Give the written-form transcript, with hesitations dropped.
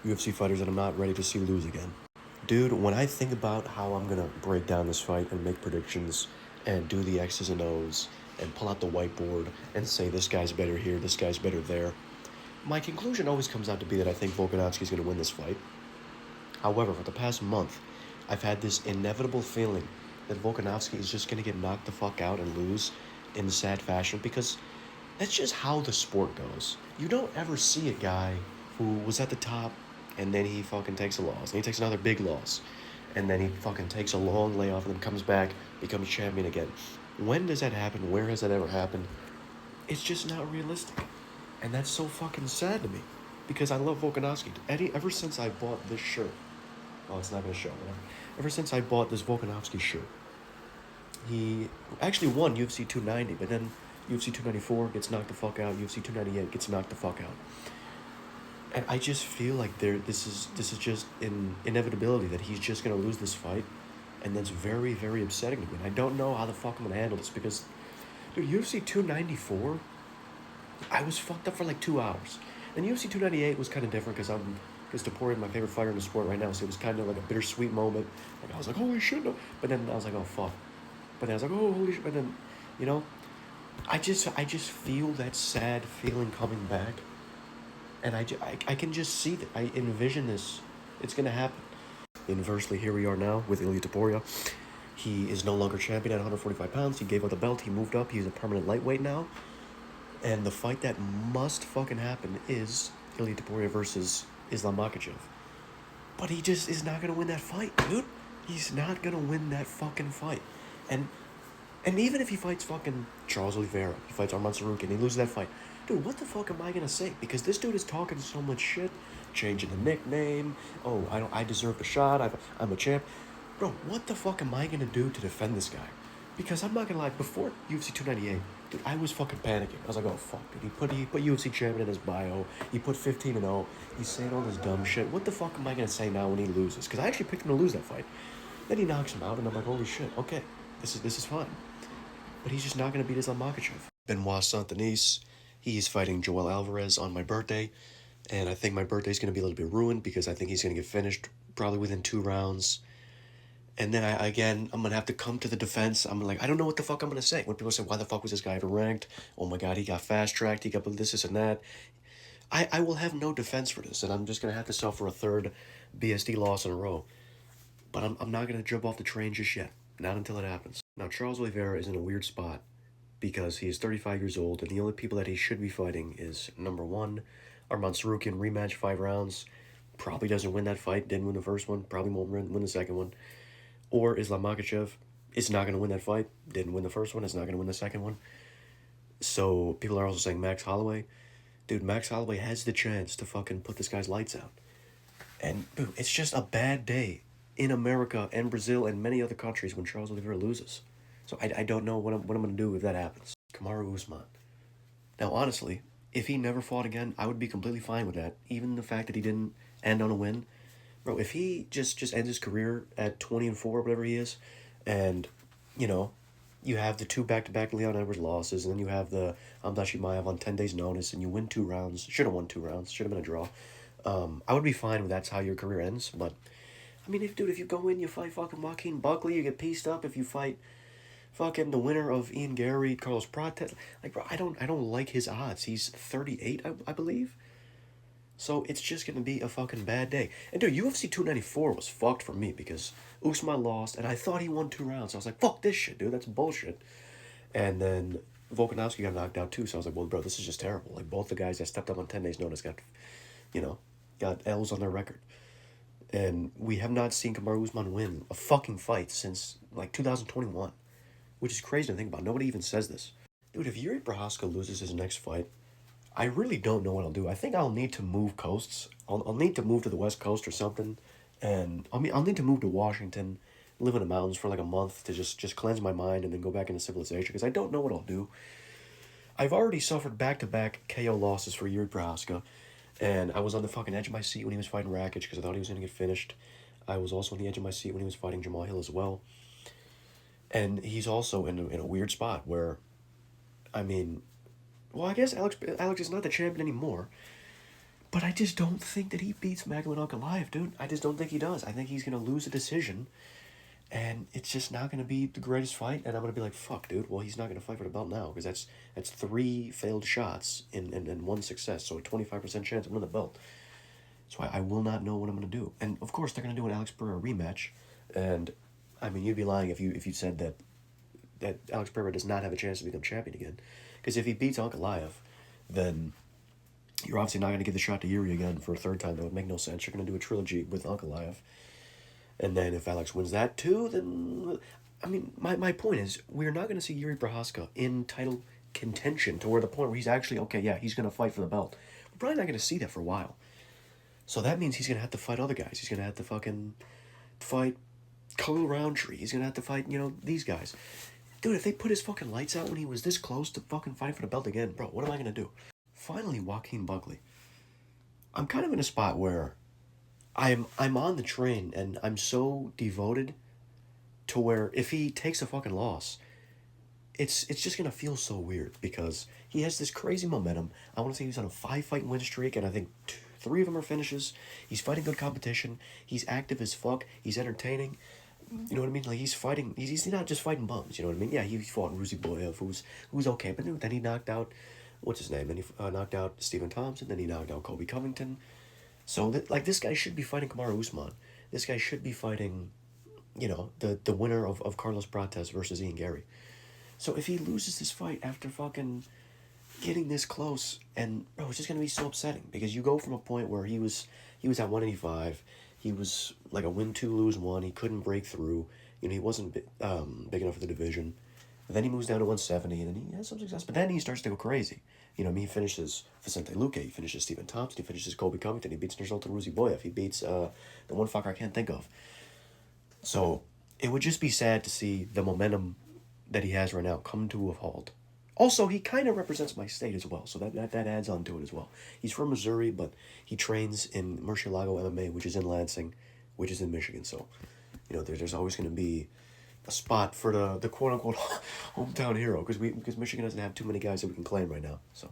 UFC fighters that I'm not ready to see lose again. Dude, when I think about how I'm gonna break down this fight and make predictions and do the X's and O's and pull out the whiteboard and say this guy's better here, this guy's better there, my conclusion always comes out to be that I think Volkanovski's gonna win this fight. However, for the past month, I've had this inevitable feeling that Volkanovski is just gonna get knocked the fuck out and lose in sad fashion because that's just how the sport goes. You don't ever see a guy who was at the top and then he fucking takes a loss and he takes another big loss and then he fucking takes a long layoff and then comes back, becomes champion again. When does that happen? Where has that ever happened? It's just not realistic. And that's so fucking sad to me because I love Volkanovski. Eddie, ever since I bought this shirt, oh, it's not gonna show, whatever. Ever since I bought this Volkanovski shirt, he actually won UFC 290, but then UFC 294 gets knocked the fuck out. UFC 298 gets knocked the fuck out. And I just feel like this is just an inevitability that he's just gonna lose this fight, and that's very very upsetting to me. And I don't know how the fuck I'm gonna handle this because, dude, UFC 294, I was fucked up for like 2 hours. And UFC 298 was kind of different because Topuria is my favorite fighter in the sport right now, so it was kind of like a bittersweet moment. Like I was like, holy shit, no. But then I was like, oh fuck. But then I was like, oh holy shit. But then, you know, I just feel that sad feeling coming back, and I can just see that. I envision this. It's gonna happen. Inversely, here we are now with Ilya Topuria. He is no longer champion at 145 pounds. He gave up the belt. He moved up. He's a permanent lightweight now. And the fight that must fucking happen is Ilya Topuria versus Islam Makhachev. But he just is not gonna win that fight, dude. He's not gonna win that fucking fight. And and even if he fights fucking Charles Oliveira, he fights Arman Sarukian, and he loses that fight, dude, what the fuck am I gonna say? Because this dude is talking so much shit, changing the nickname. Oh, I deserve a shot. I'm a champ, bro. What the fuck am I gonna do to defend this guy? Because I'm not gonna lie, before UFC 298, dude, I was fucking panicking. I was like, oh fuck, dude. He put UFC champion in his bio. He put 15-0. He's saying all this dumb shit. What the fuck am I gonna say now when he loses? Because I actually picked him to lose that fight. Then he knocks him out, and I'm like, holy shit, okay, this is fine. But he's just not going to beat Islam Makhachev. Benoit Saint-Denis, he's fighting Joel Alvarez on my birthday, and I think my birthday's going to be a little bit ruined because I think he's going to get finished probably within 2 rounds. And then I'm going to have to come to the defense. I'm like, I don't know what the fuck I'm going to say. When people say, why the fuck was this guy ever ranked? Oh my god, he got fast-tracked, he got this, and that. I will have no defense for this, and I'm just going to have to suffer a third BSD loss in a row. But I'm not going to jump off the train just yet. Not until it happens. Now, Charles Oliveira is in a weird spot because he is 35 years old, and the only people that he should be fighting is, number one, Arman Sarukian, rematch, 5 rounds. Probably doesn't win that fight, didn't win the first one, probably won't win the second one. Or Islam Makhachev is not going to win that fight, didn't win the first one, is not going to win the second one. So people are also saying Max Holloway. Dude, Max Holloway has the chance to fucking put this guy's lights out. And, dude, it's just a bad day in America and Brazil and many other countries when Charles Oliveira loses. So I don't know what I'm going to do if that happens. Kamaru Usman. Now, honestly, if he never fought again, I would be completely fine with that. Even the fact that he didn't end on a win. Bro, if he just ends his career at 20-4, whatever he is, and, you know, you have the two back-to-back Leon Edwards losses, and then you have the Amdat Shimaev on 10 days' notice, and you win 2 rounds. Should have won 2 rounds. Should have been a draw. I would be fine with that's how your career ends, but I mean, if you go in, you fight fucking Joaquin Buckley, you get pieced up. If you fight fucking the winner of Ian Gary, Carlos Prates, like, bro, I don't like his odds. He's 38, I believe. So it's just gonna be a fucking bad day. And dude, UFC 294 was fucked for me because Usman lost, and I thought he won 2 rounds. So I was like, fuck this shit, dude. That's bullshit. And then Volkanovski got knocked out too. So I was like, well, bro, this is just terrible. Like, both the guys that stepped up on 10 days' notice got L's on their record. And we have not seen Kamaru Usman win a fucking fight since, like, 2021. Which is crazy to think about. Nobody even says this. Dude, if Yuri Prochazka loses his next fight, I really don't know what I'll do. I think I'll need to move coasts. I'll need to move to the West Coast or something. And, I'll need to move to Washington, live in the mountains for, like, a month to just cleanse my mind and then go back into civilization. Because I don't know what I'll do. I've already suffered back-to-back KO losses for Yuri Prochazka. And I was on the fucking edge of my seat when he was fighting Rakic because I thought he was going to get finished. I was also on the edge of my seat when he was fighting Jamal Hill as well. And he's also in a weird spot where, I mean, well, I guess Alex is not the champion anymore. But I just don't think that he beats Magomed Ankalaev, dude. I just don't think he does. I think he's going to lose a decision, and it's just not going to be the greatest fight, and I'm going to be like, fuck, dude, well, he's not going to fight for the belt now, because that's 3 failed shots in 1 success, so a 25% chance of winning the belt. So I will not know what I'm going to do. And, of course, they're going to do an Alex Pereira rematch, and, I mean, you'd be lying if you said that Alex Pereira does not have a chance to become champion again. Because if he beats Ankalaev, then you're obviously not going to give the shot to Yuri again for a 3rd time. That would make no sense. You're going to do a trilogy with Ankalaev. And then if Alex wins that too, then... I mean, my point is, we're not going to see Yuri Prohaska in title contention to where the point where he's actually, okay, yeah, he's going to fight for the belt. We're probably not going to see that for a while. So that means he's going to have to fight other guys. He's going to have to fucking fight Khalil Roundtree. He's going to have to fight, these guys. Dude, if they put his fucking lights out when he was this close to fucking fighting for the belt again, bro, what am I going to do? Finally, Joaquin Buckley. I'm kind of in a spot where I'm on the train and I'm so devoted to where if he takes a fucking loss, it's just gonna feel so weird because he has this crazy momentum. I want to say he's on a 5-fight win streak, and I think 3 of them are finishes. He's fighting good competition. He's active as fuck. He's entertaining. You know what I mean? Like he's fighting. He's not just fighting bums. You know what I mean? Yeah, he fought Ruzi Boyev, who's okay, but then he knocked out what's his name? Then he knocked out Stephen Thompson. Then he knocked out Kobe Covington. So this guy should be fighting Kamaru Usman. This guy should be fighting, the winner of Carlos Prates versus Ian Gary. So if he loses this fight after fucking getting this close, and bro, it's just gonna be so upsetting because you go from a point where he was at 185, he was like a win 2 lose 1, he couldn't break through, he wasn't big enough for the division. And then he moves down to 170, and then he has some success, but then he starts to go crazy. He finishes Vicente Luque, he finishes Stephen Thompson, he finishes Kobe Covington, he beats Nursultan Ruziboyev, he beats the one fucker I can't think of. So it would just be sad to see the momentum that he has right now come to a halt. Also, he kind of represents my state as well, so that adds on to it as well. He's from Missouri, but he trains in Murcielago MMA, which is in Lansing, which is in Michigan. So, there's always going to be a spot for the quote unquote hometown hero because Michigan doesn't have too many guys that we can claim right now. So.